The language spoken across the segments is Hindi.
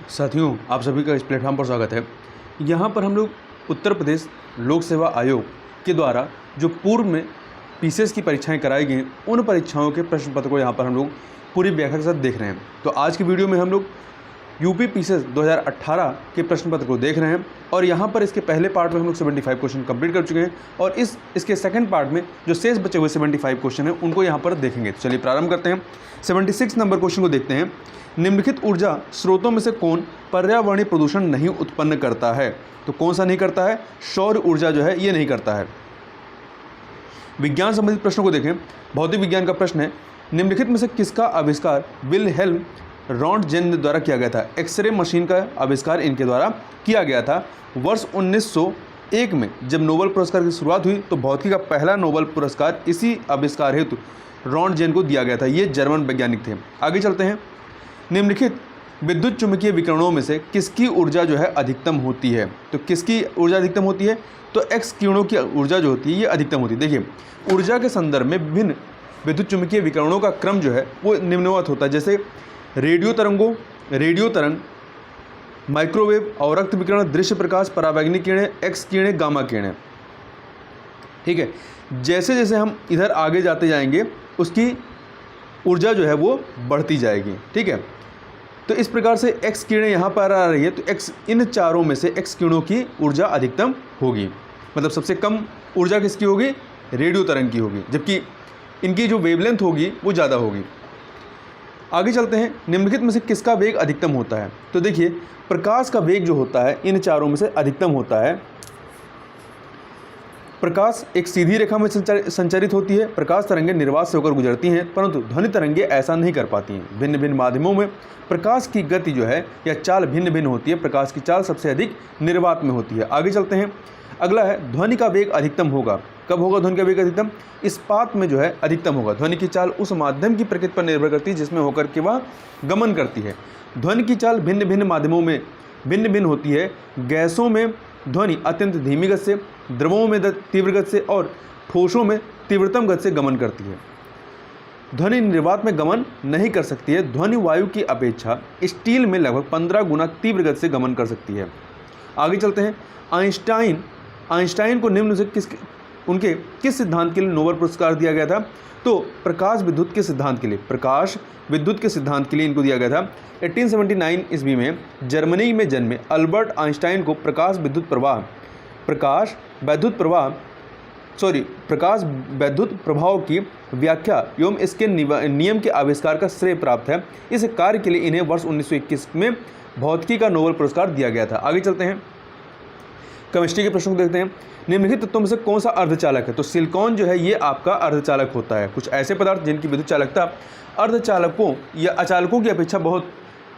साथियों, आप सभी का इस प्लेटफॉर्म पर स्वागत है। यहाँ पर हम लोग उत्तर प्रदेश लोक सेवा आयोग के द्वारा जो पूर्व में पीसीएस की परीक्षाएं कराई गई हैं, उन परीक्षाओं के प्रश्न पत्र को यहाँ पर हम लोग पूरी व्याख्या के साथ देख रहे हैं। तो आज की वीडियो में हम लोग यूपी पीसीएस 2018 के प्रश्न पत्र को देख रहे हैं और यहाँ पर इसके पहले पार्ट में हम लोग 75 क्वेश्चन कंप्लीट कर चुके हैं और इसके सेकंड पार्ट में जो शेष बचे हुए 75 क्वेश्चन हैं उनको यहाँ पर देखेंगे। तो चलिए प्रारंभ करते हैं। 76 नंबर क्वेश्चन को देखते हैं। निम्नलिखित ऊर्जा स्रोतों में से कौन पर्यावरणीय प्रदूषण नहीं उत्पन्न करता है? तो कौन सा नहीं करता है? सौर ऊर्जा जो है ये नहीं करता है। विज्ञान संबंधित प्रश्नों को देखें। भौतिक विज्ञान का प्रश्न है, निम्नलिखित में से किसका आविष्कार विल्हेल्म रॉन्टजेन द्वारा किया गया था? एक्सरे मशीन का आविष्कार इनके द्वारा किया गया था। वर्ष 1901 में जब नोबेल पुरस्कार की शुरुआत हुई तो भौतिकी का पहला नोबेल पुरस्कार इसी आविष्कार हेतु रॉन्टजेन को दिया गया था। ये जर्मन वैज्ञानिक थे। आगे चलते हैं। निम्नलिखित विद्युत चुंबकीय विकिरणों में से किसकी ऊर्जा जो है अधिकतम होती है? तो किसकी ऊर्जा अधिकतम होती है? तो एक्स किरणों की ऊर्जा जो होती है ये अधिकतम होती है। देखिए, ऊर्जा के संदर्भ में विभिन्न विद्युत चुंबकीय विकिरणों का क्रम जो है वो निम्नवत होता है, जैसे रेडियो तरंग, माइक्रोवेव, अवरक्त विकिरण, दृश्य प्रकाश, परावैंगनिक किरणें, एक्स किरणें, गामा किरणें। ठीक है, जैसे जैसे हम इधर आगे जाते जाएंगे उसकी ऊर्जा जो है वो बढ़ती जाएगी। ठीक है, तो इस प्रकार से एक्स किरणें यहाँ पर आ रही है तो एक्स, इन चारों में से एक्स किरणों की ऊर्जा अधिकतम होगी। मतलब सबसे कम ऊर्जा किसकी होगी? रेडियो तरंग की होगी, जबकि इनकी जो वेवलेंथ होगी वो ज़्यादा होगी। आगे चलते हैं। निम्नलिखित में से किसका वेग अधिकतम होता है? तो देखिए, प्रकाश का वेग जो होता है इन चारों में से अधिकतम होता है। प्रकाश एक सीधी रेखा में संचारित होती है। प्रकाश तरंगें निर्वात से होकर गुजरती हैं, परंतु ध्वनि तरंगें ऐसा नहीं कर पाती हैं। भिन्न भिन्न माध्यमों में प्रकाश की गति जो है या चाल भिन्न भिन्न होती है। प्रकाश की चाल सबसे अधिक निर्वात में होती है। आगे चलते हैं। अगला है, ध्वनि का वेग अधिकतम होगा। कब होगा ध्वनि का वेग अधिकतम? इस्पात में जो है अधिकतम होगा। ध्वनि की चाल उस माध्यम की प्रकृति पर निर्भर करती है जिसमें होकर के वह गमन करती है। ध्वनि की चाल भिन्न भिन्न माध्यमों में भिन्न भिन्न होती है। गैसों में ध्वनि अत्यंत धीमी गति से, द्रवों में तीव्र गति से और ठोसों में तीव्रतम गति से गमन करती है। ध्वनि निर्वात में गमन नहीं कर सकती है। ध्वनि वायु की अपेक्षा स्टील में लगभग 15 गुना तीव्र गति से गमन कर सकती है। आगे चलते हैं। आइंस्टाइन को निम्न से उनके किस सिद्धांत के लिए नोबेल पुरस्कार दिया गया था? तो प्रकाश विद्युत के सिद्धांत के लिए इनको दिया गया था। 1879 ईस्वी में जर्मनी में जन्मे अल्बर्ट आइंस्टाइन को प्रकाश वैद्युत प्रभाव की व्याख्या एवं इसके नियम के आविष्कार का श्रेय प्राप्त है। इस कार्य के लिए इन्हें वर्ष 1921 में भौतिकी का नोबेल पुरस्कार दिया गया था। आगे चलते हैं। केमिस्ट्री के प्रश्न को देखते हैं। निम्नलिखित तत्वों में से कौन सा अर्धचालक है? तो सिलिकॉन जो है ये आपका अर्धचालक होता है। कुछ ऐसे पदार्थ जिनकी विद्युत चालकता अर्धचालकों या अचालकों की अपेक्षा बहुत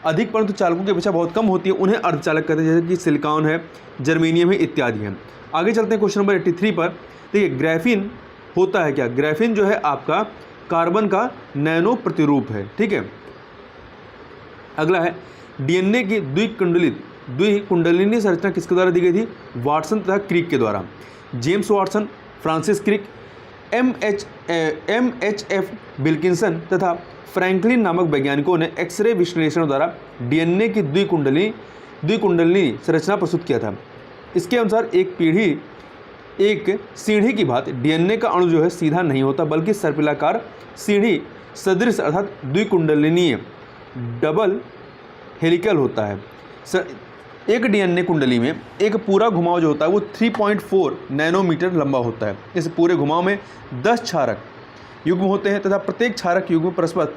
अधिक परंतु चालकों की अपेक्षा बहुत कम होती है, उन्हें अर्धचालक कहते हैं, जैसे कि सिलिकॉन है, जर्मेनियम है, इत्यादि हैं। आगे चलते हैं क्वेश्चन नंबर 83 पर। देखिए, ग्राफीन होता है क्या? ग्राफीन जो है आपका कार्बन का नैनो प्रतिरूप है। ठीक है। अगला है, डीएनए की द्विकुंडलिनी संरचना किसके द्वारा दी गई थी? वाटसन तथा क्रिक के द्वारा। James Watson, Francis Crick, MHF Wilkinson तथा फ्रैंकलिन नामक वैज्ञानिकों ने एक्सरे विश्लेषण द्वारा डीएनए की द्विकुंडलिनी संरचना प्रस्तुत किया था। इसके अनुसार एक सीढ़ी की भांति डीएनए का अणु जो है सीधा नहीं होता, बल्कि सर्पिलाकार सीढ़ी सदृश अर्थात द्विकुंडलिनीय डबल हेलिकल होता है। एक डीएनए कुंडली में एक पूरा घुमाव जो होता है वो 3.4 नैनोमीटर लंबा होता है। इस पूरे घुमाव में 10 क्षारक युग्म होते हैं तथा प्रत्येक क्षारक युग्म परस्पर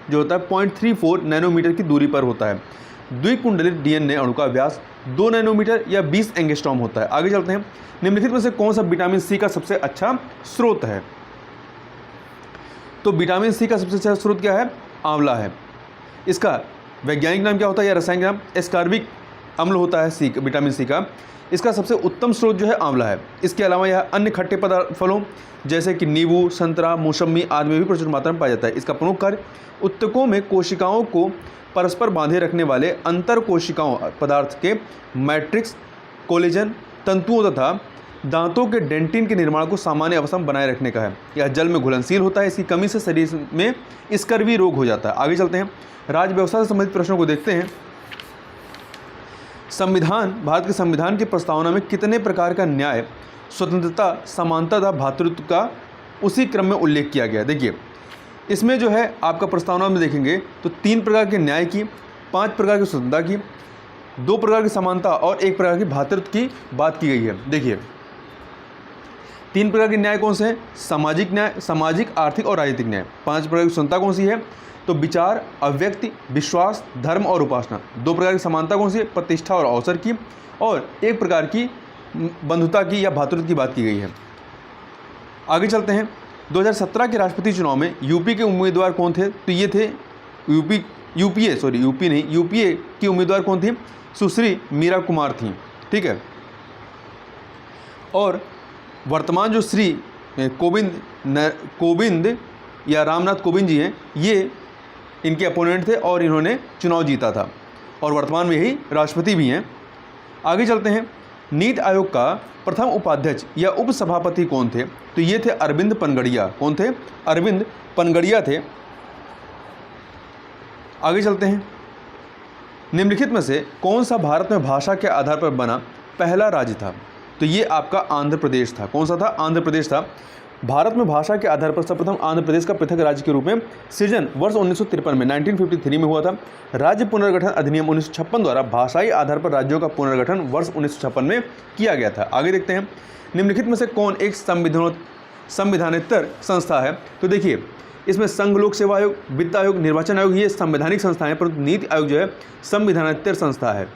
जो होता है 0.34 नैनोमीटर की दूरी पर होता है। द्विकुंडलित डीएनए अणु का व्यास 2 नैनोमीटर या 20 एंगस्ट्रॉम होता है। आगे चलते हैं। निम्नलिखित में से कौन सा विटामिन सी का सबसे अच्छा स्रोत है? तो विटामिन सी का सबसे अच्छा स्रोत क्या है? आंवला है। इसका वैज्ञानिक नाम क्या होता है या रासायनिक नाम? एस्कॉर्बिक अम्ल होता है विटामिन सी का। इसका सबसे उत्तम स्रोत जो है आंवला है। इसके अलावा यह अन्य खट्टे फलों जैसे कि नींबू, संतरा, मौसमी आदि में भी प्रचुर मात्रा में पाया जाता है। इसका प्रमुख कार्य उत्तकों में कोशिकाओं को परस्पर बांधे रखने वाले अंतर कोशिकाओं पदार्थ के मैट्रिक्स, कोलेजन तंतुओं तथा दांतों के डेंटिन के निर्माण को सामान्य अवस्था में बनाए रखने का है। यह जल में घुलनशील होता है। इसकी कमी से शरीर में स्कर्वी रोग हो जाता है। आगे चलते हैं। राज्य व्यवस्था से संबंधित प्रश्नों को देखते हैं। भारत के संविधान की प्रस्तावना में कितने प्रकार का न्याय, स्वतंत्रता, समानता तथा भ्रातृत्व का उसी क्रम में उल्लेख किया गया है। देखिए इसमें जो है आपका प्रस्तावना में देखेंगे तो 3 प्रकार के न्याय की, 5 प्रकार की स्वतंत्रता की, 2 प्रकार की समानता और 1 प्रकार की भ्रातृत्व की बात की गई है। देखिए 3 प्रकार के न्याय कौन से हैं? सामाजिक न्याय, सामाजिक, आर्थिक और राजनीतिक न्याय। 5 प्रकार की स्वतंत्रता कौन सी है? तो विचार, अव्यक्ति, विश्वास, धर्म और उपासना। 2 प्रकार की समानता कौन सी है? प्रतिष्ठा और अवसर की। और 1 प्रकार की बंधुता की या भ्रातृत्व की बात की गई है। आगे चलते हैं। 2017 के राष्ट्रपति चुनाव में यूपी के उम्मीदवार कौन थे? तो ये थे यूपीए की उम्मीदवार कौन थी? सुश्री मीरा कुमार थी। ठीक है। और वर्तमान जो श्री कोविंद या रामनाथ कोविंद जी हैं, ये इनके अपोनेंट थे और इन्होंने चुनाव जीता था और वर्तमान में यही राष्ट्रपति भी हैं। आगे चलते हैं। नीति आयोग का प्रथम उपाध्यक्ष या उपसभापति कौन थे? तो ये थे अरविंद पनगड़िया। कौन थे? अरविंद पनगड़िया थे। आगे चलते हैं। निम्नलिखित में से कौन सा भारत में भाषा के आधार पर बना पहला राज्य था? तो ये आपका आंध्र प्रदेश था। कौन सा था? आंध्र प्रदेश था। भारत में भाषा के आधार पर सर्वप्रथम आंध्र प्रदेश का पृथक राज्य के रूप में सृजन वर्ष 1953 में 1953 में हुआ था। राज्य पुनर्गठन अधिनियम 1956 द्वारा भाषाई आधार पर राज्यों का पुनर्गठन वर्ष 1956 में किया गया था। आगे देखते हैं। निम्नलिखित में से कौन एक संविधानेतर संस्था है? तो देखिए इसमें संघ लोक सेवा आयोग, वित्त आयोग, निर्वाचन आयोग ये संवैधानिक संस्थाएं हैं, परंतु नीति आयोग जो है संविधानेतर संस्था है।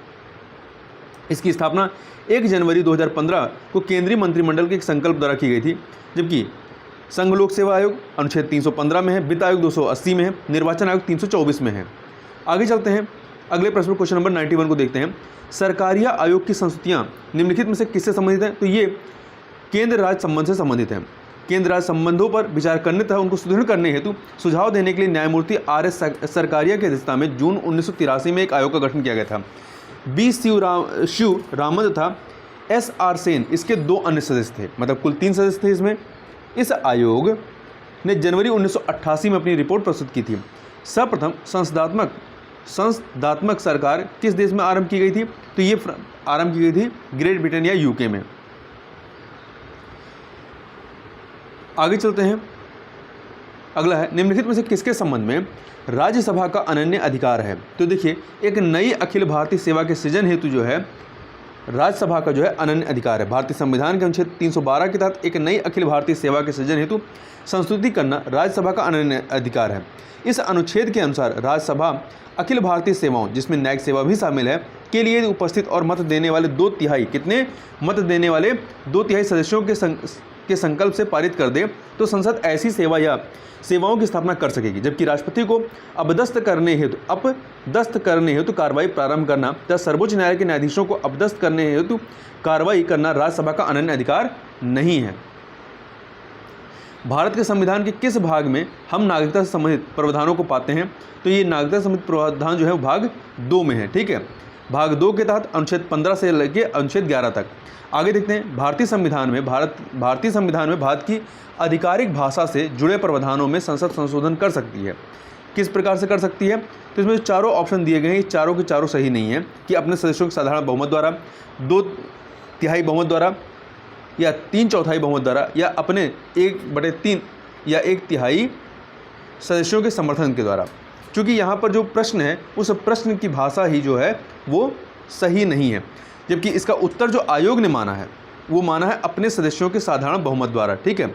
इसकी स्थापना 1 जनवरी 2015 को केंद्रीय मंत्रिमंडल के एक संकल्प द्वारा की गई थी, जबकि संघ लोक सेवा आयोग अनुच्छेद 315 में है, वित्त आयोग 280 में है, निर्वाचन आयोग 324 में है। आगे चलते हैं। अगले प्रश्न क्वेश्चन नंबर 91 को देखते हैं। सरकारीय आयोग की संस्तुतियाँ निम्नलिखित में से किससे संबंधित हैं? तो ये केंद्र राज्य संबंध से संबंधित हैं। केंद्र राज्य संबंधों पर विचार करने तथा उनको सुदृढ़ करने हेतु सुझाव देने के लिए न्यायमूर्ति R.S. सरकारिया की अध्यक्षता में जून 1983 में एक आयोग का गठन किया गया था। B. शिव रामन तथा S.R. सेन इसके 2 अन्य सदस्य थे, मतलब कुल 3 सदस्य थे इसमें। इस आयोग ने जनवरी 1988 में अपनी रिपोर्ट प्रस्तुत की थी। सर्वप्रथम संसदात्मक सरकार किस देश में आरंभ की गई थी? तो ये आरंभ की गई थी ग्रेट ब्रिटेन या यूके में। आगे चलते हैं। अगला है निम्नलिखित में से किसके संबंध में राज्यसभा का अनन्य अधिकार है? तो देखिए एक नई अखिल भारतीय सेवा के सृजन हेतु जो है राज्यसभा का जो है अनन्य अधिकार है। भारतीय संविधान के अनुच्छेद 312 के तहत एक नई अखिल भारतीय सेवा के सृजन हेतु संस्तुति करना राज्यसभा का अनन्य अधिकार है। इस अनुच्छेद के अनुसार राज्यसभा अखिल भारतीय सेवाओं, जिसमें न्यायिक सेवा भी शामिल है, के लिए उपस्थित और मत देने वाले 2/3 सदस्यों के संकल्प से पारित कर दे तो संसद ऐसी सेवा या सेवाओं की स्थापना कर सकेगी। जबकि राष्ट्रपति को अपदस्थ करने हेतु कार्रवाई प्रारंभ करना तथा सर्वोच्च न्यायालय के न्यायाधीशों को अपदस्थ करने हेतु कार्रवाई करना राज्यसभा का अनन्य अधिकार नहीं है। भारत के संविधान के किस भाग में हम नागरिकता से संबंधित प्रावधानों को पाते हैं? तो ये नागरिकता से संबंधित प्रावधान जो है वो भाग 2 में है। ठीक है। भाग 2 के तहत अनुच्छेद 15 से लेकर अनुच्छेद 11 तक। आगे देखते हैं। भारतीय संविधान में भारत की आधिकारिक भाषा से जुड़े प्रावधानों में संसद संशोधन कर सकती है। किस प्रकार से कर सकती है? तो इसमें चारों ऑप्शन दिए गए हैं, चारों के चारों सही नहीं है कि अपने सदस्यों के साधारण बहुमत द्वारा, 2/3 बहुमत द्वारा या 3/4 बहुमत द्वारा या अपने 1/3 या 1/3 सदस्यों के समर्थन के द्वारा। क्योंकि यहाँ पर जो प्रश्न है उस प्रश्न की भाषा ही जो है वो सही नहीं है, जबकि इसका उत्तर जो आयोग ने माना है वो माना है अपने सदस्यों के साधारण बहुमत द्वारा। ठीक है।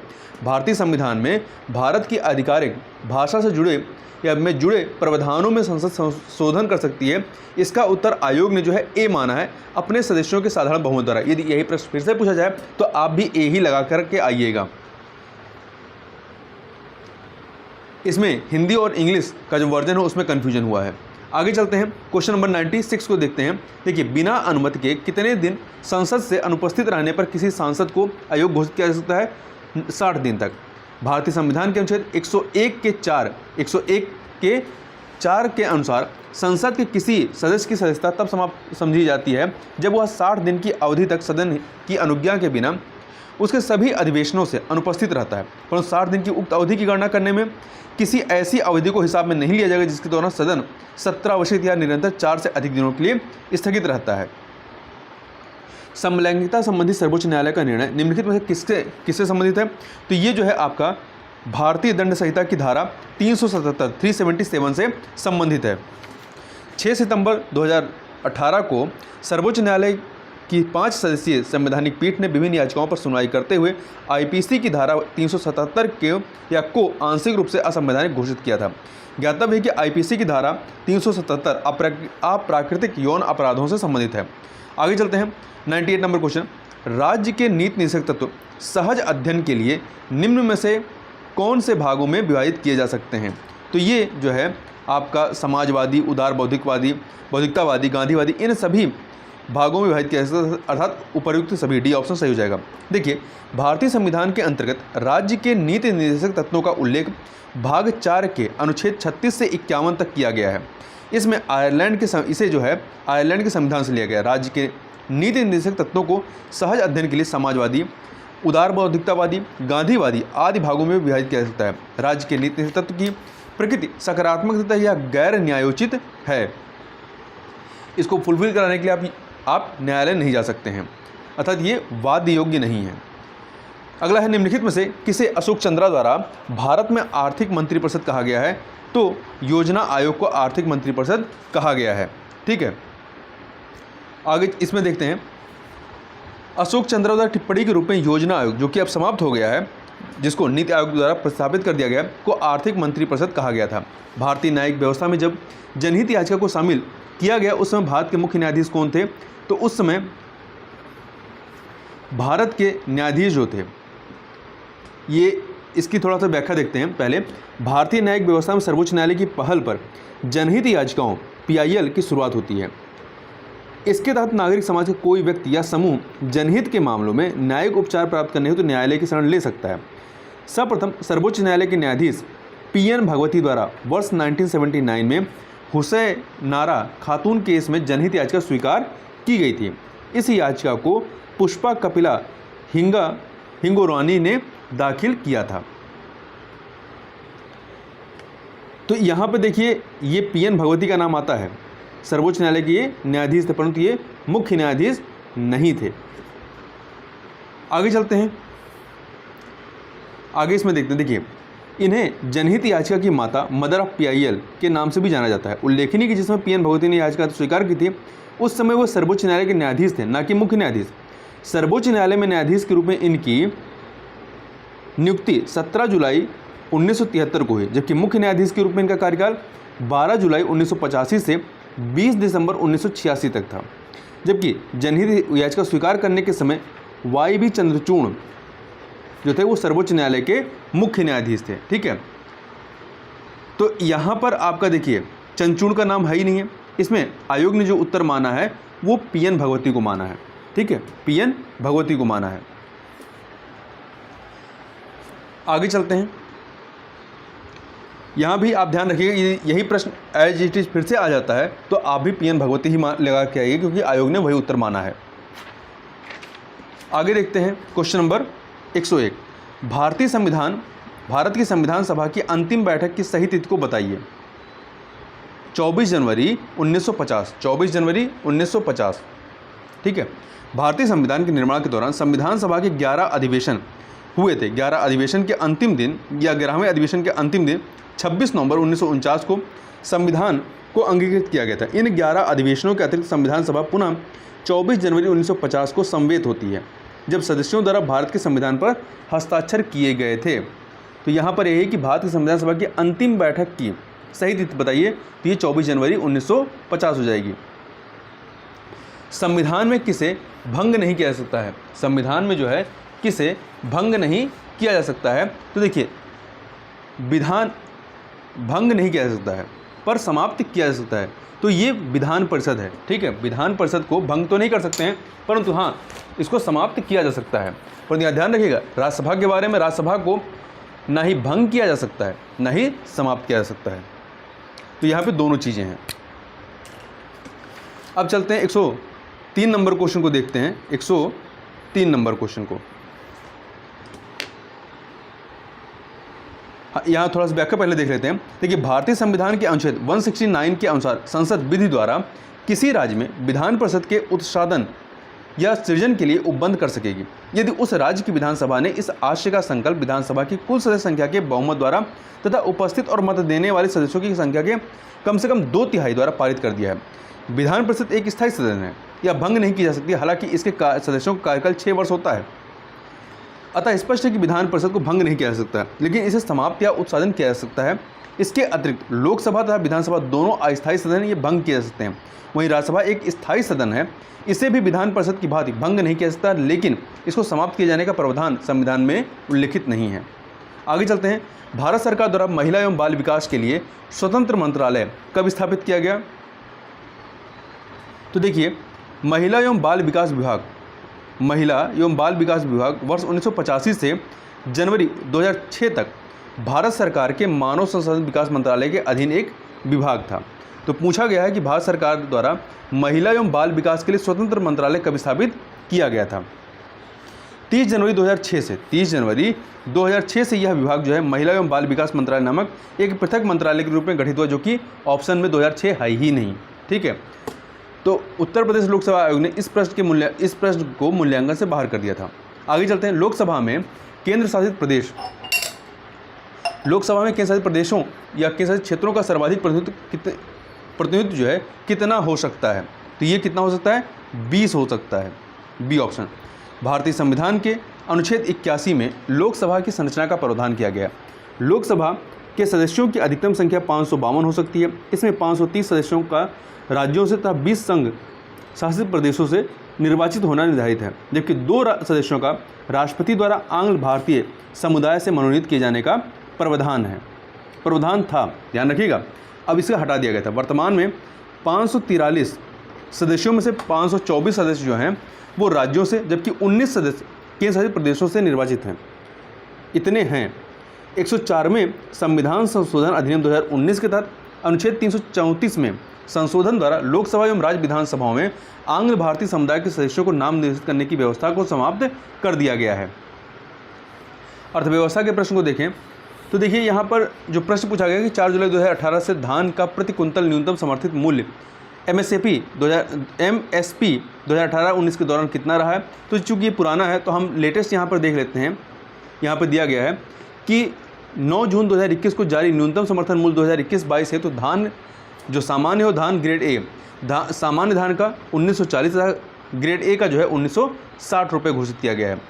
भारतीय संविधान में भारत की आधिकारिक भाषा से जुड़े प्रावधानों में संसद संशोधन कर सकती है। इसका उत्तर आयोग ने जो है ए माना है, अपने सदस्यों के साधारण बहुमत द्वारा। यदि यही प्रश्न फिर से पूछा जाए तो आप भी ए ही लगा करके आइएगा। इसमें हिंदी और इंग्लिश का जो वर्जन है उसमें कन्फ्यूजन हुआ है। आगे चलते हैं। क्वेश्चन नंबर 96 को देखते हैं। देखिए बिना अनुमति के कितने दिन संसद से अनुपस्थित रहने पर किसी सांसद को अयोग्य घोषित किया जा सकता है? 60 दिन तक। भारतीय संविधान के अनुच्छेद 101 के 4 के अनुसार संसद के किसी सदस्य की सदस्यता तब समाप्त समझी जाती है जब वह 60 दिन की अवधि तक सदन की अनुज्ञा के बिना उसके सभी अधिवेशनों से अनुपस्थित रहता है। परंतु 60 दिन की उक्त अवधि की गणना करने में किसी ऐसी अवधि को हिसाब में नहीं लिया जाएगा जिसके दौरान सदन 17 अवशेष या निरंतर 4 से अधिक दिनों के लिए स्थगित रहता है। समलैंगिकता संबंधी सर्वोच्च न्यायालय का निर्णय निम्नलिखित में से किससे संबंधित है? तो ये जो है आपका भारतीय दंड संहिता की धारा 377 से संबंधित है। 6 सितंबर 2018 को सर्वोच्च न्यायालय की 5 सदस्यीय संवैधानिक पीठ ने विभिन्न याचिकाओं पर सुनवाई करते हुए आईपीसी की धारा 377 को आंशिक रूप से असंवैधानिक घोषित किया था। ज्ञातव्य है कि आईपीसी की धारा 377 अप्राकृतिक यौन अपराधों से संबंधित है। आगे चलते हैं 98 नंबर क्वेश्चन। राज्य के नीति निषेधक तत्व सहज अध्ययन के लिए निम्न में से कौन से भागों में विभाजित किए जा सकते हैं? तो ये जो है आपका समाजवादी, उदार बौद्धिकतावादी, गांधीवादी, इन सभी भागों में विभाजित किया जा सकता है, अर्थात उपर्युक्त सभी। डी ऑप्शन सही हो जाएगा। देखिए, भारतीय संविधान के अंतर्गत राज्य के नीति निर्देशक तत्वों का उल्लेख भाग 4 के अनुच्छेद 36 से 51 तक किया गया है। इसमें आयरलैंड के संविधान से लिया गया। राज्य के नीति निर्देशक तत्वों को सहज अध्ययन के लिए समाजवादी, उदार बौद्धिकतावादी, गांधीवादी आदि भागों में विभाजित किया जा सकता है। राज्य के नीति निर्देशक तत्व की प्रकृति सकारात्मक तथा या गैर न्यायोचित है। इसको फुलफिल कराने के लिए आप न्यायालय नहीं जा सकते हैं, अर्थात ये वाद योग्य नहीं है। अगला है, निम्नलिखित में से किसे अशोक चंद्रा द्वारा भारत में आर्थिक मंत्रिपरिषद कहा गया है? तो योजना आयोग को आर्थिक मंत्रिपरिषद कहा गया है। ठीक है, आगे इसमें देखते हैं। अशोक चंद्रा द्वारा टिप्पणी के रूप में योजना आयोग, जो कि अब समाप्त हो गया है, जिसको नीति आयोग द्वारा प्रस्तावित कर दिया गया, को आर्थिक मंत्रिपरिषद कहा गया था। भारतीय न्यायिक व्यवस्था में जब जनहित याचिका को शामिल किया गया, उस समय भारत के मुख्य न्यायाधीश कौन थे? तो उस समय भारत के न्यायाधीश जो थे, ये इसकी थोड़ा सा व्याख्या देखते हैं पहले। भारतीय न्यायिक व्यवस्था में सर्वोच्च न्यायालय की पहल पर जनहित याचिकाओं PIL की शुरुआत होती है। इसके तहत नागरिक समाज का कोई व्यक्ति या समूह जनहित के मामलों में न्यायिक उपचार प्राप्त करने हेतु न्यायालय की शरण ले सकता है। सर्वप्रथम सर्वोच्च न्यायालय के न्यायाधीश PN भगवती द्वारा वर्ष 1979 में हुसैनारा खातून केस में जनहित याचिका स्वीकार की गई थी। इस याचिका को पुष्पा कपिला हिंगोरानी ने दाखिल किया था। तो यहाँ पे देखिए, ये PN भगवती का नाम आता है, सर्वोच्च न्यायालय के ये न्यायाधीश थे, परंतु ये मुख्य न्यायाधीश नहीं थे। आगे चलते हैं, आगे इसमें देखते हैं। देखिए, इन्हें जनहित याचिका की माता, मदर ऑफ PIL के नाम से भी जाना जाता है। उल्लेखनीय कि जिसमें PN भगवती ने याचिका स्वीकार की थी, उस समय वो सर्वोच्च न्यायालय के न्यायाधीश थे, न कि मुख्य न्यायाधीश। सर्वोच्च न्यायालय में न्यायाधीश के रूप में इनकी नियुक्ति 17 जुलाई 1973 को हुई, जबकि मुख्य न्यायाधीश के रूप में इनका कार्यकाल 12 जुलाई 1985 से 20 दिसंबर 1986 तक था। जबकि जनहित याचिका स्वीकार करने के समय YB चंद्रचूड़ जो थे वो सर्वोच्च न्यायालय के मुख्य न्यायाधीश थे। ठीक है, तो यहाँ पर आपका देखिए चंद्रचूड़ का नाम है ही नहीं है। इसमें आयोग ने जो उत्तर माना है वो PN भगवती को माना है। ठीक है, PN भगवती को माना है। आगे चलते हैं, यहाँ भी आप ध्यान रखिएगा, यही प्रश्न एज इट इज फिर से आ जाता है, तो आप भी PN भगवती ही लगा के आइए, क्योंकि आयोग ने वही उत्तर माना है। आगे देखते हैं क्वेश्चन नंबर 101। भारत की संविधान सभा की अंतिम बैठक की सही तिथि को बताइए। 24 जनवरी 1950। 24 जनवरी 1950। ठीक है, भारतीय संविधान के निर्माण के दौरान संविधान सभा के 11 अधिवेशन हुए थे। 11 अधिवेशन के अंतिम दिन या 11वें अधिवेशन के अंतिम दिन 26 नवंबर 1949 को संविधान को अंगीकृत किया गया था। इन 11 अधिवेशनों के अतिरिक्त संविधान सभा पुनः 24 जनवरी 1950 को समवेत होती है, जब सदस्यों द्वारा भारत के संविधान पर हस्ताक्षर किए गए थे। तो यहाँ पर यह है कि भारत की संविधान सभा की अंतिम बैठक की सही तिथि बताइए, तो ये 24 जनवरी 1950 हो जाएगी। संविधान में किसे भंग नहीं किया जा सकता है? संविधान में जो है किसे भंग नहीं किया जा सकता है? तो देखिए, विधान भंग नहीं किया जा सकता है, पर समाप्त किया जा सकता है। तो ये विधान परिषद है। ठीक है, विधान परिषद को भंग तो नहीं कर सकते हैं, परंतु हाँ, इसको समाप्त किया जा सकता है। पर यहाँ ध्यान रखिएगा, राज्यसभा के बारे में, राज्यसभा को ना ही भंग किया जा सकता है, ना ही समाप्त किया जा सकता है। तो यहाँ पे दोनों चीज़ें हैं। अब चलते हैं 103 नंबर क्वेश्चन को देखते हैं। 103 नंबर क्वेश्चन को यहाँ थोड़ा सा व्याख्या पहले देख लेते हैं। देखिए, भारतीय संविधान के अनुच्छेद 169 के अनुसार संसद विधि द्वारा किसी राज्य में विधान परिषद के उत्साधन या सृजन के लिए उपबंध कर सकेगी यदि उस राज्य की विधानसभा ने इस आशय का संकल्प विधानसभा की कुल सदस्य संख्या के बहुमत द्वारा तथा उपस्थित और मत देने वाले सदस्यों की संख्या के कम से कम 2/3 द्वारा पारित कर दिया है। विधान परिषद एक स्थायी सदन है, यह भंग नहीं की जा सकती, हालांकि इसके सदस्यों का कार्यकाल 6 वर्ष होता है। अतः स्पष्ट है कि विधान परिषद को भंग नहीं किया जा सकता, लेकिन इसे समाप्त या उत्साधन किया जा सकता है। इसके अतिरिक्त लोकसभा तथा विधानसभा दोनों अस्थायी सदन ये भंग किए जा सकते हैं। वहीं राज्यसभा एक स्थायी सदन है, इसे भी विधान परिषद की भांति भंग नहीं किया जा सकता, लेकिन इसको समाप्त किए जाने का प्रावधान संविधान में उल्लिखित नहीं है। आगे चलते हैं। भारत सरकार द्वारा महिला एवं बाल विकास के लिए स्वतंत्र मंत्रालय कब स्थापित किया गया? तो देखिए, महिला एवं बाल विकास विभाग वर्ष 1985 से जनवरी 2006 तक भारत सरकार के मानव संसाधन विकास मंत्रालय के अधीन एक विभाग था। तो पूछा गया है कि भारत सरकार द्वारा महिला एवं बाल विकास के लिए स्वतंत्र मंत्रालय कब स्थापित किया गया था? 30 जनवरी 2006 से यह विभाग जो है महिला एवं बाल विकास मंत्रालय नामक एक पृथक मंत्रालय के रूप में गठित हुआ, जो कि ऑप्शन में 2006 है ही नहीं। ठीक है, तो उत्तर प्रदेश लोकसभा आयोग ने इस प्रश्न को मूल्यांकन से बाहर कर दिया था। आगे चलते हैं। लोकसभा में केंद्र शासित प्रदेशों या केंद्र शासित क्षेत्रों का सर्वाधिक प्रतिनिधित्व जो है कितना हो सकता है? तो ये कितना हो सकता है? 20 हो सकता है, बी ऑप्शन। भारतीय संविधान के अनुच्छेद 81 में लोकसभा की संरचना का प्रावधान किया गया। लोकसभा के सदस्यों की अधिकतम संख्या 552 हो सकती है। इसमें 530 सदस्यों का राज्यों से तथा 20 संघ शासित प्रदेशों से निर्वाचित होना निर्धारित है, जबकि 2 सदस्यों का राष्ट्रपति द्वारा आंग्ल भारतीय समुदाय से मनोनीत किए जाने का प्रावधान था, ध्यान रखिएगा। अब इसे हटा दिया गया था। वर्तमान में 543 सदस्यों में से 524 सदस्य जो हैं वो राज्यों से, जबकि 19 सदस्य केंद्र शासित प्रदेशों से निर्वाचित हैं। इतने हैं। 104वें संविधान संशोधन अधिनियम 2019 के तहत अनुच्छेद 334 में संशोधन द्वारा लोकसभा एवं राज्य विधानसभाओं में आंग्ल भारतीय समुदाय के सदस्यों को नाम निर्देशित करने की व्यवस्था को समाप्त कर दिया गया है। अर्थव्यवस्था के प्रश्न को देखें तो देखिए, यहाँ पर जो प्रश्न पूछा गया कि 4 जुलाई 2018 से धान का प्रति कुंतल न्यूनतम समर्थित मूल्य MSP 2018-19 के दौरान कितना रहा है? तो चूँकि ये पुराना है तो हम लेटेस्ट यहाँ पर देख लेते हैं। यहाँ पर दिया गया है कि 9 जून 2021 को जारी न्यूनतम समर्थन मूल्य 2021-22 है। तो धान जो सामान्य हो, धान ग्रेड ए, सामान्य धान का 1940 तथा ग्रेड ए का जो है 1960 रुपये घोषित किया गया है।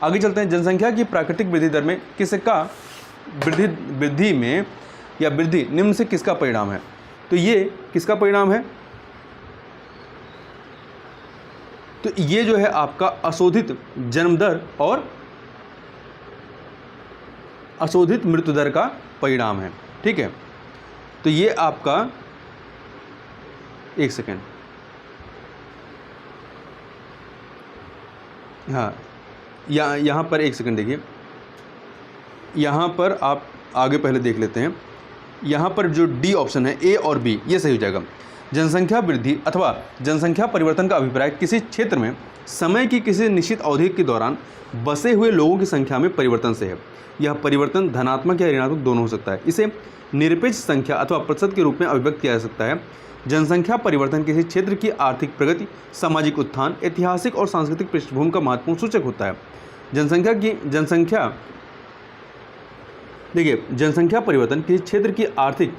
आगे चलते हैं। जनसंख्या की प्राकृतिक वृद्धि दर में किसका वृद्धि निम्न से किसका परिणाम है? तो ये किसका परिणाम है? तो ये जो है आपका अशोधित जन्म दर और अशोधित मृत्यु दर का परिणाम है। ठीक है, तो ये आपका, एक सेकेंड, हाँ, यहाँ पर एक सेकेंड देखिए, यहाँ पर आप आगे पहले देख लेते हैं। यहाँ पर जो डी ऑप्शन है, ए और बी, ये सही हो जाएगा। जनसंख्या वृद्धि अथवा जनसंख्या परिवर्तन का अभिप्राय किसी क्षेत्र में समय की किसी निश्चित अवधि के दौरान बसे हुए लोगों की संख्या में परिवर्तन से है। यह परिवर्तन धनात्मक या ऋणात्मक दोनों हो सकता है। इसे निरपेक्ष संख्या अथवा प्रतिशत के रूप में अभिव्यक्त किया जा सकता है। जनसंख्या परिवर्तन किसी क्षेत्र की आर्थिक प्रगति, सामाजिक उत्थान, ऐतिहासिक और सांस्कृतिक पृष्ठभूमि का महत्वपूर्ण सूचक होता है। जनसंख्या परिवर्तन किसी क्षेत्र की आर्थिक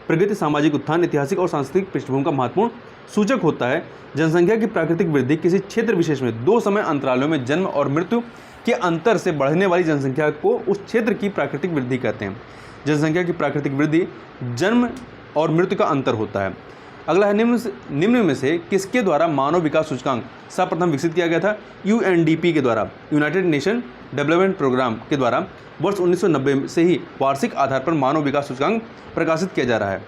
प्रगति, सामाजिक उत्थान, ऐतिहासिक और सांस्कृतिक पृष्ठभूमि का महत्वपूर्ण सूचक होता है। जनसंख्या की प्राकृतिक वृद्धि किसी क्षेत्र विशेष में 2 समय अंतरालों में जन्म और मृत्यु के अंतर से बढ़ने वाली जनसंख्या को उस क्षेत्र की प्राकृतिक वृद्धि कहते हैं। जनसंख्या की प्राकृतिक वृद्धि जन्म और मृत्यु का अंतर होता है। अगला है, निम्न में से किसके द्वारा मानव विकास सूचकांक सर्वप्रथम विकसित किया गया था? UNDP के द्वारा, यूनाइटेड नेशन डेवलपमेंट प्रोग्राम के द्वारा वर्ष 1990 से ही वार्षिक आधार पर मानव विकास सूचकांक प्रकाशित किया जा रहा है।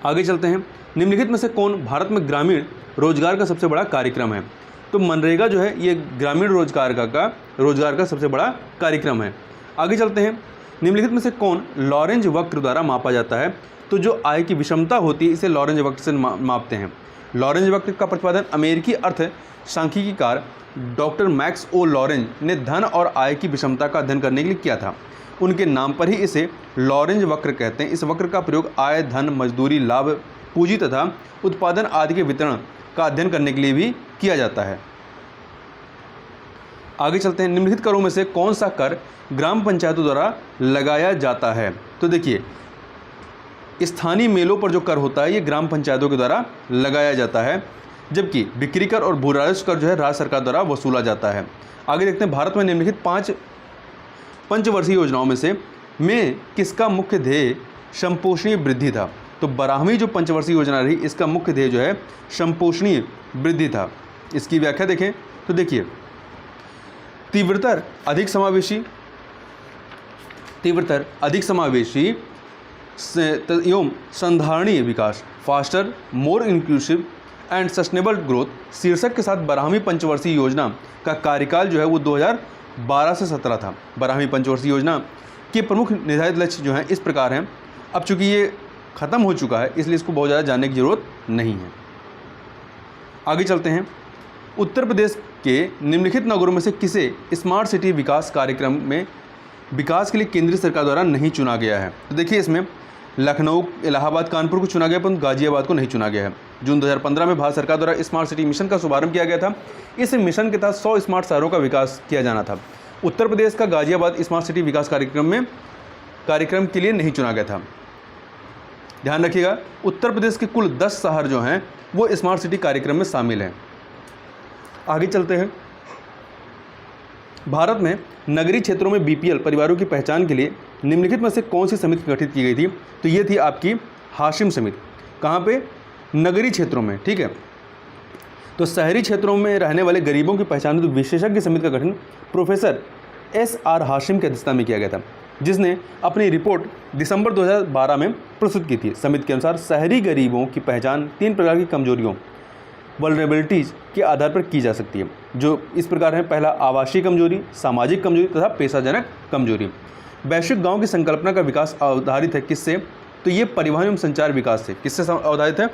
आगे चलते हैं। निम्नलिखित में से कौन भारत में ग्रामीण रोजगार का सबसे बड़ा कार्यक्रम है? तो मनरेगा जो है ये ग्रामीण रोजगार का सबसे बड़ा कार्यक्रम है। आगे चलते हैं। निम्नलिखित में से कौन लॉरेंज वक्र द्वारा मापा जाता है? तो जो आय की विषमता होती है इसे लॉरेंज वक्र से मापते हैं। लॉरेंज वक्र का प्रतिपादन अमेरिकी अर्थ सांख्यिकीकार डॉक्टर मैक्स ओ लॉरेंज ने धन और आय की विषमता का अध्ययन करने के लिए किया था। उनके नाम पर ही इसे लॉरेंज वक्र कहते हैं। इस वक्र का प्रयोग आय, धन, मजदूरी, लाभ, पूंजी तथा उत्पादन आदि के वितरण का अध्ययन करने के लिए भी किया जाता है। आगे चलते हैं, निम्नलिखित करों में से कौन सा कर ग्राम पंचायतों द्वारा लगाया जाता है? तो देखिए, स्थानीय मेलों पर जो कर होता है ये ग्राम पंचायतों के द्वारा लगाया जाता है, जबकि बिक्री कर और भू राजस्व कर जो है राज्य सरकार द्वारा वसूला जाता है। आगे देखते हैं, भारत में निम्नलिखित 5 पंचवर्षीय योजनाओं में से किसका मुख्य ध्येय समपोषणीय वृद्धि था? तो 12वीं जो पंचवर्षीय योजना रही इसका मुख्य ध्येय जो है समपोषणीय वृद्धि था। इसकी व्याख्या देखें तो देखिए, तीव्रतर अधिक समावेशी एवं संधारणीय विकास, faster more inclusive and sustainable growth शीर्षक के साथ 12वीं पंचवर्षीय योजना का कार्यकाल जो है वो 2012 से 17 था। 12वीं पंचवर्षीय योजना के प्रमुख निर्धारित लक्ष्य जो हैं इस प्रकार हैं। अब चूंकि ये खत्म हो चुका है इसलिए इसको बहुत ज़्यादा जानने की जरूरत नहीं है। आगे चलते हैं, उत्तर प्रदेश के निम्नलिखित नगरों में से किसे स्मार्ट सिटी विकास कार्यक्रम में विकास के लिए केंद्रीय सरकार द्वारा नहीं चुना गया है? तो देखिए, इसमें लखनऊ, इलाहाबाद, कानपुर को चुना गया परंतु गाजियाबाद को नहीं चुना गया है। जून 2015 में भारत सरकार द्वारा स्मार्ट सिटी मिशन का शुभारंभ किया गया था। इस मिशन के तहत 100 स्मार्ट शहरों का विकास किया जाना था। उत्तर प्रदेश का गाजियाबाद स्मार्ट सिटी विकास कार्यक्रम के लिए नहीं चुना गया था। ध्यान रखिएगा, उत्तर प्रदेश के कुल 10 शहर जो हैं वो स्मार्ट सिटी कार्यक्रम में शामिल हैं। आगे चलते हैं, भारत में नगरीय क्षेत्रों में बीपीएल परिवारों की पहचान के लिए निम्नलिखित में से कौन सी समिति गठित की गई थी? तो ये थी आपकी हाशिम समिति। कहाँ पे? नगरीय क्षेत्रों में, ठीक है। तो शहरी क्षेत्रों में रहने वाले गरीबों की पहचान हेतु विशेषज्ञ समिति का गठन प्रोफेसर SR हाशिम की अध्यक्षता में किया गया था, जिसने अपनी रिपोर्ट दिसंबर 2012 में प्रस्तुत की थी। समिति के अनुसार शहरी गरीबों की पहचान 3 प्रकार की कमजोरियों वल्नरेबिलिटीज़ के आधार पर की जा सकती है, जो इस प्रकार है। पहला, आवासीय कमजोरी, सामाजिक कमजोरी तथा पेशाजनक कमजोरी। वैश्विक गांव की संकल्पना का विकास आधारित है किससे? तो ये परिवहन एवं संचार विकास से। किससे आधारित है?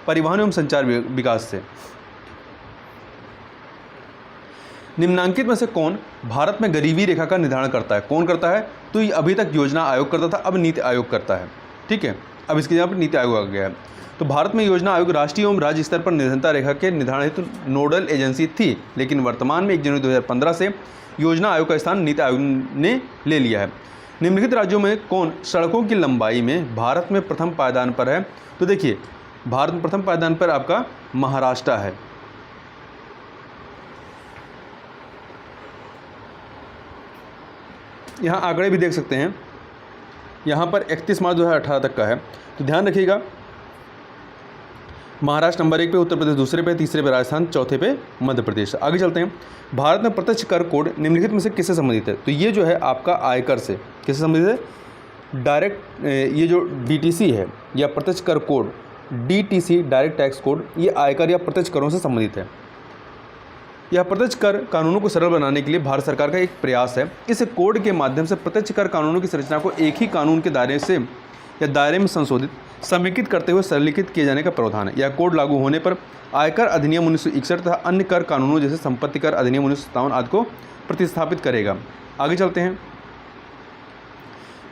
परिवहन एवं संचार विकास से। निम्नांकित में से कौन भारत में गरीबी रेखा का निर्धारण करता है? कौन करता है? तो ये अभी तक योजना आयोग करता था, अब नीति आयोग करता है, ठीक है। अब इसके यहाँ पर नीति आयोग आ गया है। तो भारत में योजना आयोग राष्ट्रीय एवं राज्य स्तर पर निर्धनता रेखा के निर्धारण हेतु नोडल एजेंसी थी, लेकिन वर्तमान में 1 जनवरी 2015 से योजना आयोग का स्थान नीति आयोग ने ले लिया है। निम्नलिखित राज्यों में कौन सड़कों की लंबाई में भारत में प्रथम पायदान पर है? तो देखिए, भारत में प्रथम पायदान पर आपका महाराष्ट्र है। यहाँ आंकड़े भी देख सकते हैं, यहाँ पर 31 मार्च 2018 तक का है। तो ध्यान रखिएगा, महाराष्ट्र नंबर 1 पे, उत्तर प्रदेश दूसरे पे, तीसरे पे राजस्थान, चौथे पे मध्य प्रदेश। आगे चलते हैं, भारत में प्रत्यक्ष कर कोड निम्नलिखित में से किससे संबंधित है? तो ये जो है आपका आयकर से किससे संबंधित है? डायरेक्ट, ये जो DTC है या प्रत्यक्ष कर code, DTC direct tax code, ये आयकर या प्रत्यक्ष करों से संबंधित है। यह प्रत्यक्ष कर कानूनों को सरल बनाने के लिए भारत सरकार का एक प्रयास है। इस कोड के माध्यम से प्रत्यक्ष कर कानूनों की संरचना को एक ही कानून के दायरे में संशोधित, समेकित करते हुए सरलीकृत किए जाने का प्रावधान है। यह कोड लागू होने पर आयकर अधिनियम 1961 तथा अन्य कर कानूनों जैसे संपत्ति कर अधिनियम 1957 आदि को प्रतिस्थापित करेगा। आगे चलते हैं,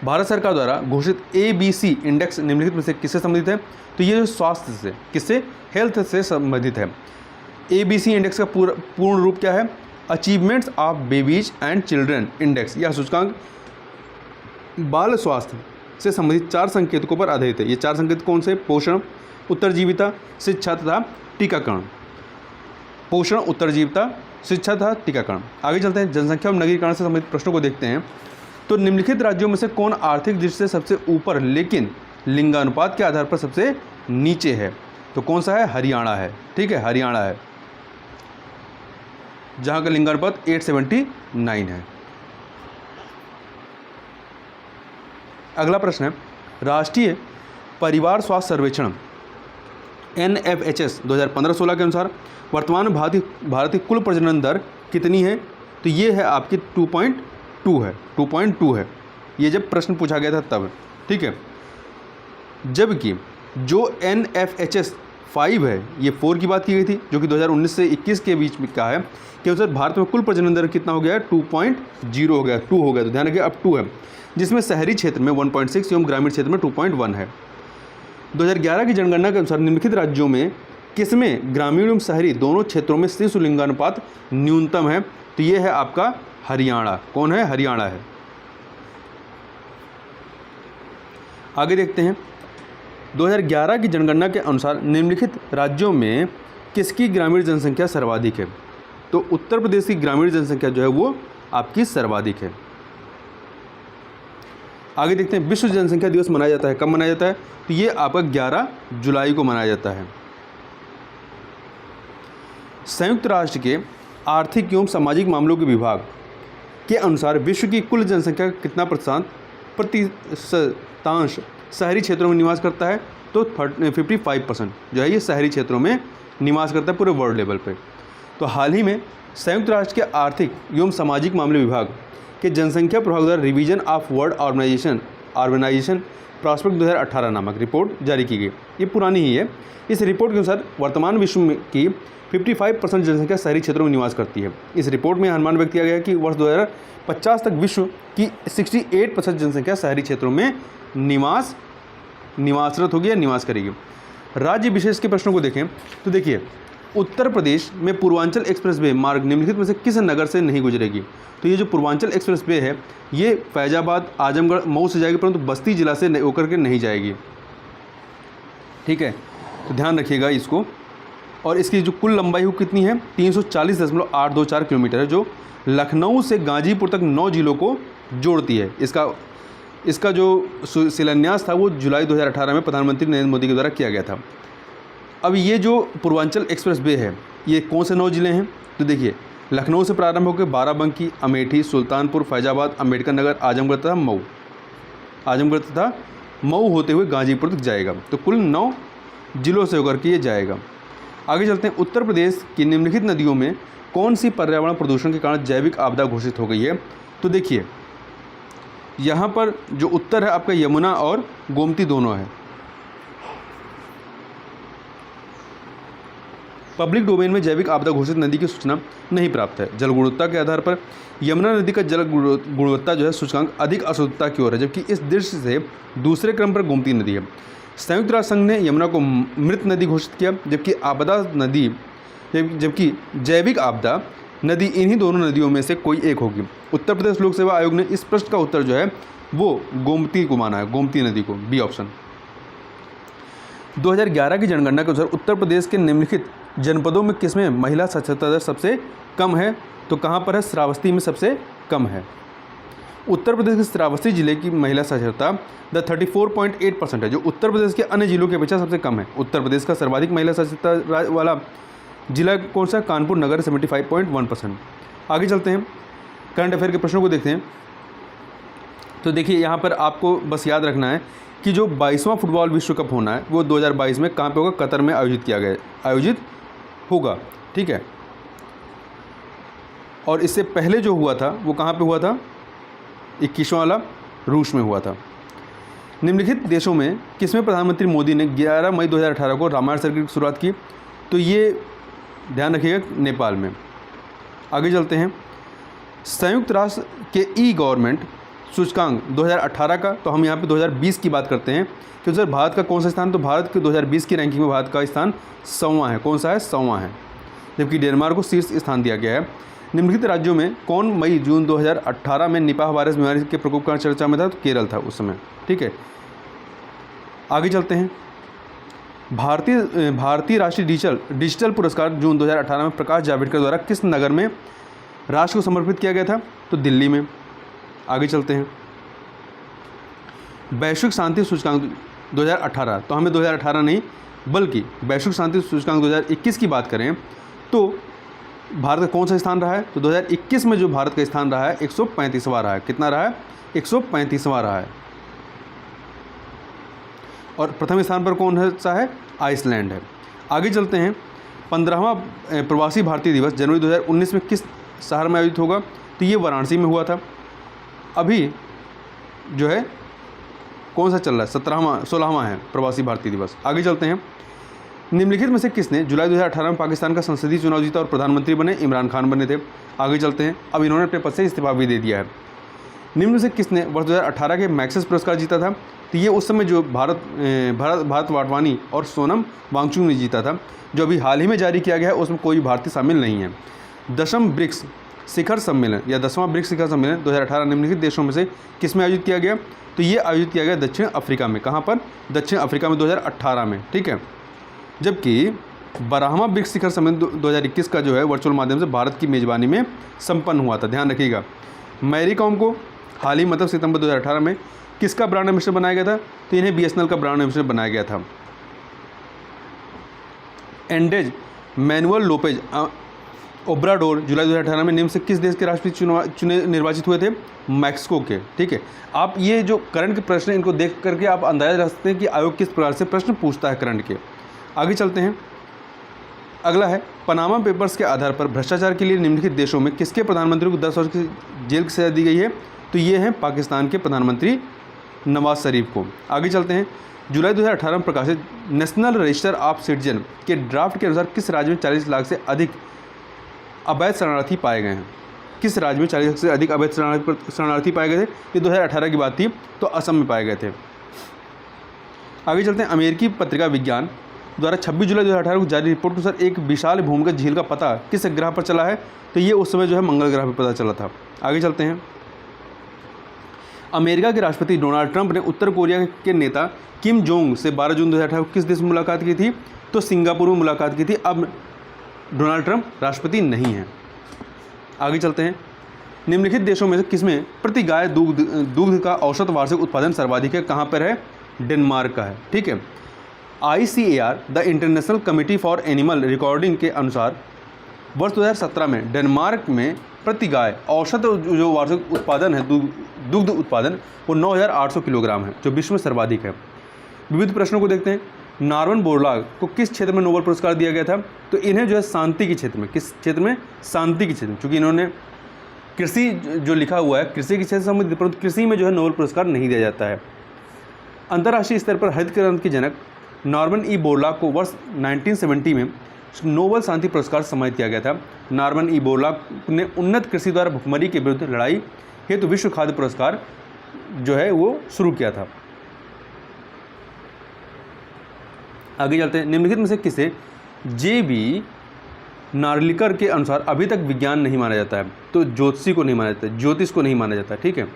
भारत सरकार द्वारा घोषित ABC इंडेक्स निम्नलिखित में से किससे संबंधित है? तो ये जो स्वास्थ्य से, किससे? हेल्थ से संबंधित है। ABC इंडेक्स का पूर्ण रूप क्या है? Achievements of babies and children index. यह सूचकांक बाल स्वास्थ्य से संबंधित 4 संकेतकों पर आधारित है। ये 4 संकेतक कौन से? पोषण, उत्तरजीविता, शिक्षा तथा टीकाकरण। पोषण, उत्तरजीविता, शिक्षा तथा टीकाकरण। आगे चलते हैं, जनसंख्या और नगरीकरण से संबंधित प्रश्नों को देखते हैं। तो निम्नलिखित राज्यों में से कौन आर्थिक दृष्टि से सबसे ऊपर लेकिन लिंगानुपात के आधार पर सबसे नीचे है? तो कौन सा है? हरियाणा है, ठीक है, हरियाणा है, जहां का लिंगानुपात 879 है। अगला प्रश्न है, राष्ट्रीय परिवार स्वास्थ्य सर्वेक्षण NFHS 2015-16 के अनुसार वर्तमान भारत की कुल प्रजनन दर कितनी है? तो ये है आपकी 2.2 है, 2.2 है। ये जब प्रश्न पूछा गया था तब, ठीक है। जबकि जो NFHS 5 है, ये 4 की बात की गई थी, जो कि 2019 से 21 के बीच में का है कि सर भारत में कुल प्रजनन दर कितना हो गया? 2.0 हो गया, 2 हो गया। तो ध्यान रखिए, अब 2 है, जिसमें शहरी क्षेत्र में 1.6 एवं ग्रामीण क्षेत्र में 2.1 है। 2011 की जनगणना के अनुसार निम्नलिखित राज्यों में किसमें ग्रामीण एवं शहरी दोनों क्षेत्रों में शिशु लिंगानुपात न्यूनतम है? तो ये है आपका हरियाणा। कौन है? हरियाणा है। आगे देखते हैं, 2011 की जनगणना के अनुसार निम्नलिखित राज्यों में किसकी ग्रामीण जनसंख्या सर्वाधिक है? तो उत्तर प्रदेश की ग्रामीण जनसंख्या जो है वो आपकी सर्वाधिक है। आगे देखते हैं, विश्व जनसंख्या दिवस मनाया जाता है, कब मनाया जाता है? तो ये आपका 11 जुलाई को मनाया जाता है। संयुक्त राष्ट्र के आर्थिक एवं सामाजिक मामलों के विभाग के अनुसार विश्व की कुल जनसंख्या का कितना प्रतिशतांश शहरी क्षेत्रों में निवास करता है? तो 55% जो है ये शहरी क्षेत्रों में निवास करता है पूरे वर्ल्ड लेवल पे। तो हाल ही में संयुक्त राष्ट्र के आर्थिक एवं सामाजिक मामले विभाग के जनसंख्या प्रभाग द्वारा revision of world organization prospect 2018 नामक रिपोर्ट जारी की गई। ये पुरानी ही है। इस रिपोर्ट के अनुसार वर्तमान विश्व में की 55% जनसंख्या शहरी क्षेत्रों में निवास करती है। इस रिपोर्ट में अनुमान व्यक्त किया गया कि वर्ष 2050 तक विश्व की 68% जनसंख्या शहरी क्षेत्रों में निवासरत होगी या निवास करेगी। राज्य विशेष के प्रश्नों को देखें तो देखिए, उत्तर प्रदेश में पूर्वांचल एक्सप्रेसवे मार्ग निम्नलिखित में से किस नगर से नहीं गुजरेगी? तो ये जो पूर्वांचल एक्सप्रेसवे है ये फैजाबाद, आजमगढ़, मऊ से जाएगी, परंतु बस्ती जिला से होकर के नहीं जाएगी। ठीक है, तो ध्यान रखिएगा इसको। और इसकी जो कुल लंबाई हो कितनी है? 340.824 किलोमीटर है, जो लखनऊ से गाजीपुर तक 9 जिलों को जोड़ती है। इसका जो शिलान्यास था वो जुलाई 2018 में प्रधानमंत्री नरेंद्र मोदी के द्वारा किया गया था। अब ये जो पूर्वांचल एक्सप्रेसवे है ये कौन से 9 जिले हैं? तो देखिए, लखनऊ से प्रारंभ होकर बाराबंकी, अमेठी, सुल्तानपुर, फैजाबाद, अम्बेडकर नगर, आजमगढ़ तथा मऊ होते हुए गाजीपुर तक जाएगा। तो कुल 9 जिलों से होकर के ये जाएगा। आगे चलते हैं, उत्तर प्रदेश की निम्नलिखित नदियों में कौन सी पर्यावरण प्रदूषण के कारण जैविक आपदा घोषित हो गई है? तो देखिए, यहाँ पर जो उत्तर है आपका यमुना और गोमती दोनों है। पब्लिक डोमेन में जैविक आपदा घोषित नदी की सूचना नहीं प्राप्त है। जल गुणवत्ता के आधार पर यमुना नदी का जल गुणवत्ता जो है सूचकांक अधिक अशुद्धता की ओर है, जबकि इस दृष्टि से दूसरे क्रम पर गोमती नदी है। संयुक्त राष्ट्र संघ ने यमुना को मृत नदी घोषित किया, जबकि जैविक आपदा नदी इन्हीं दोनों नदियों में से कोई एक होगी। उत्तर प्रदेश लोक सेवा आयोग ने इस प्रश्न का उत्तर जो है वो गोमती को माना है, गोमती नदी को, बी ऑप्शन। 2011 की जनगणना के अनुसार उत्तर प्रदेश के निम्नलिखित जनपदों में किसमें महिला साक्षरता दर सबसे कम है? तो कहाँ पर है? श्रावस्ती में सबसे कम है। उत्तर प्रदेश के श्रावस्ती जिले की महिला साक्षरता दर 34.8% है, जो उत्तर प्रदेश के अन्य जिलों की अपेक्षा सबसे कम है। उत्तर प्रदेश का सर्वाधिक महिला साक्षरता वाला जिला कौन सा? कानपुर नगर, 75.1%। आगे चलते हैं, करंट अफेयर के प्रश्नों को देखते हैं। तो देखिए, यहाँ पर आपको बस याद रखना है कि जो 22वां फुटबॉल विश्व कप होना है वो 2022 में कहाँ पे होगा? कतर में आयोजित होगा। ठीक है, और इससे पहले जो हुआ था वो कहाँ पे हुआ था? 21वां वाला रूस में हुआ था। निम्नलिखित देशों में किसमें प्रधानमंत्री मोदी ने 11 मई 2018 को रामायण सर्किट की शुरुआत की? तो ये ध्यान रखिएगा, नेपाल में। आगे चलते हैं, संयुक्त राष्ट्र के ई गवर्नमेंट सूचकांक 2018 का, तो हम यहाँ पे 2020 की बात करते हैं कि सर भारत का कौन सा स्थान? तो भारत के 2020 की रैंकिंग में भारत का स्थान 100वां है। कौन सा है? 100वां है, जबकि डेनमार्क को शीर्ष स्थान दिया गया है। निम्नलिखित राज्यों में कौन मई जून 2018 में निपाह वायरस बीमारी के प्रकोप का चर्चा में था? तो केरल था उस समय। ठीक है, आगे चलते हैं, भारतीय राष्ट्रीय डिजिटल पुरस्कार जून 2018 में प्रकाश जावड़ेकर द्वारा किस नगर में राष्ट्र को समर्पित किया गया था? तो दिल्ली में। आगे चलते हैं, वैश्विक शांति सूचकांक 2018, तो हमें 2018 नहीं बल्कि वैश्विक शांति सूचकांक 2021 की बात करें तो भारत का कौन सा स्थान रहा है? तो 2021 में जो भारत का स्थान रहा है 135वां रहा है। कितना रहा है? 135वां रहा है। और प्रथम स्थान पर कौन सा है? आइसलैंड है। आगे चलते हैं, 15वां प्रवासी भारतीय दिवस जनवरी 2019 में किस शहर में आयोजित होगा? तो ये वाराणसी में हुआ था। अभी जो है कौन सा चल रहा है? 16वां है प्रवासी भारतीय दिवस। आगे चलते हैं, निम्नलिखित में से किसने जुलाई 2018 में पाकिस्तान का संसदीय चुनाव जीता और प्रधानमंत्री बने? इमरान खान बने थे। आगे चलते हैं, अब इन्होंने अपने पद से इस्तीफा भी दे दिया है। निम्न में से किसने वर्ष 2018 के मैक्सेस पुरस्कार जीता था? तो ये उस समय जो भारत वाटवानी और सोनम वांगचुक ने जीता था। जो अभी हाल ही में जारी किया गया है उसमें कोई भारतीय शामिल नहीं है। 10वां ब्रिक्स शिखर सम्मेलन या 10वां ब्रिक्स शिखर सम्मेलन 2018 निम्नलिखित देशों में से किस में आयोजित किया गया? तो ये आयोजित किया गया दक्षिण अफ्रीका में। कहाँ पर? दक्षिण अफ्रीका में 2018 में, ठीक है। जबकि 12वां ब्रिक्स शिखर सम्मेलन 2021 का जो है वर्चुअल माध्यम से भारत की मेज़बानी में संपन्न हुआ था। ध्यान रखिएगा। मैरी कॉम को हाल ही मतलब सितंबर 2018 में किसका ब्रांड एम्बेसडर बनाया गया था? तो इन्हें BSNL का ब्रांड एम्बेसडर बनाया गया था। एंड्रेज मैनुअल लोपेज ओब्राडोर जुलाई 2018 में निम्न से किस देश के राष्ट्रपति निर्वाचित हुए थे? मैक्सिको के, ठीक है। आप ये जो करंट के प्रश्न इनको देख करके आप अंदाजा लगा सकते हैं कि आयोग किस प्रकार से प्रश्न पूछता है करंट के। आगे चलते हैं। अगला है पनामा पेपर्स के आधार पर भ्रष्टाचार के लिए निम्नलिखित देशों में किसके प्रधानमंत्री को 10 वर्ष की जेल की सजा दी गई है? तो ये हैं पाकिस्तान के प्रधानमंत्री नवाज शरीफ को। आगे चलते हैं। जुलाई 2018 में प्रकाशित नेशनल रजिस्टर ऑफ सिटीजन के ड्राफ्ट के अनुसार किस राज्य में 40 लाख से अधिक अवैध शरणार्थी पाए गए हैं? किस राज्य में 40 लाख से अधिक अवैध शरणार्थी पाए गए थे? ये 2018 की बात थी, तो असम में पाए गए थे। आगे चलते हैं। अमेरिकी पत्रिका विज्ञान द्वारा 26 जुलाई 2018 को जारी रिपोर्ट के अनुसार एक विशाल भूमिगत झील का पता किस ग्रह पर चला है? तो ये उस समय जो है मंगल ग्रह पर पता चला था। आगे चलते हैं। अमेरिका के राष्ट्रपति डोनाल्ड ट्रंप ने उत्तर कोरिया के नेता किम जोंग से 12 जून 2018 को किस देश में मुलाकात की थी? तो सिंगापुर में मुलाकात की थी। अब डोनाल्ड ट्रंप राष्ट्रपति नहीं हैं। आगे चलते हैं। निम्नलिखित देशों में से किसमें प्रति गाय दूध का औसत वार्षिक उत्पादन सर्वाधिक है? कहाँ पर है? डेनमार्क का है, ठीक है। ICAR the international committee for animal recording के अनुसार वर्ष 2017 में डेनमार्क में प्रति गाय औसत जो वार्षिक उत्पादन है दुग्ध उत्पादन वो 9,800 किलोग्राम है, जो विश्व में सर्वाधिक है। विविध प्रश्नों को देखते हैं। नॉर्मन बोरलाग को किस क्षेत्र में नोबेल पुरस्कार दिया गया था? तो इन्हें जो है शांति के क्षेत्र में, किस क्षेत्र में? शांति के क्षेत्र में, क्योंकि इन्होंने कृषि जो लिखा हुआ है कृषि के क्षेत्र से संबंधित, परंतु कृषि में जो है नोबेल पुरस्कार नहीं दिया जाता है। अंतर्राष्ट्रीय स्तर पर हरित क्रांति के जनक नॉर्मन ई बोरलाग को वर्ष 1970 में नोबेल शांति पुरस्कार सम्मानित किया गया था। नॉर्मन ई बोरलाग ने उन्नत कृषि द्वारा भुखमरी के विरुद्ध लड़ाई हेतु विश्व खाद्य पुरस्कार जो है वो शुरू किया था। आगे चलते हैं। निम्नलिखित में से किसे JB नार्लिकर के अनुसार अभी तक विज्ञान नहीं माना जाता है? तो ज्योतिषी को नहीं माना जाता, ज्योतिष को नहीं माना जाता, ठीक है।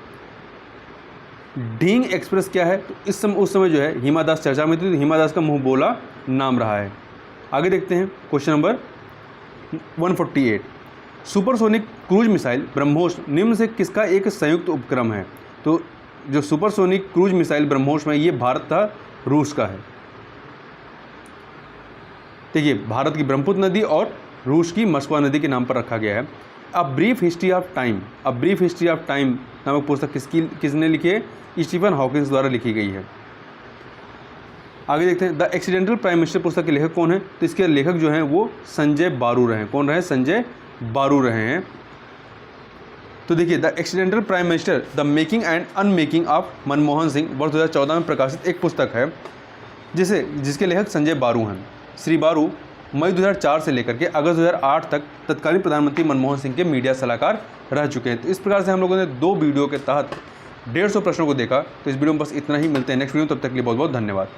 ढींग एक्सप्रेस क्या है? तो उस समय जो है हिमा दास चर्चा में थी, तो हिमा दास का मुंह बोला नाम रहा है। आगे देखते हैं question number 148। Supersonic cruise missile BrahMos निम्न से किसका एक संयुक्त उपक्रम है? तो जो सुपरसोनिक क्रूज मिसाइल ब्रह्मोस में ये भारत था, रूस का है। देखिए, भारत की ब्रह्मपुत्र नदी और रूस की मस्को नदी के नाम पर रखा गया है। A brief history of time नामक पुस्तक किसने लिखी है? स्टीफन हॉकिंस द्वारा लिखी गई है। आगे देखते हैं। द एक्सीडेंटल प्राइम मिनिस्टर पुस्तक के लेखक कौन है? तो इसके लेखक जो हैं वो संजय बारू रहे हैं। कौन रहे? संजय बारू रहे हैं। तो देखिए, the accidental prime minister the making and unmaking of Manmohan Singh वर्ष 2014 में प्रकाशित एक पुस्तक है जिसके लेखक संजय बारू हैं। श्री बारू मई 2004 से लेकर के अगस्त 2008 तक तत्कालीन प्रधानमंत्री मनमोहन सिंह के मीडिया सलाहकार रह चुके हैं। तो इस प्रकार से हम लोगों ने 2 वीडियो के तहत 150 प्रश्नों को देखा। तो इस वीडियो में बस इतना ही। मिलते हैं नेक्स्ट वीडियो, तब तक के लिए बहुत बहुत धन्यवाद।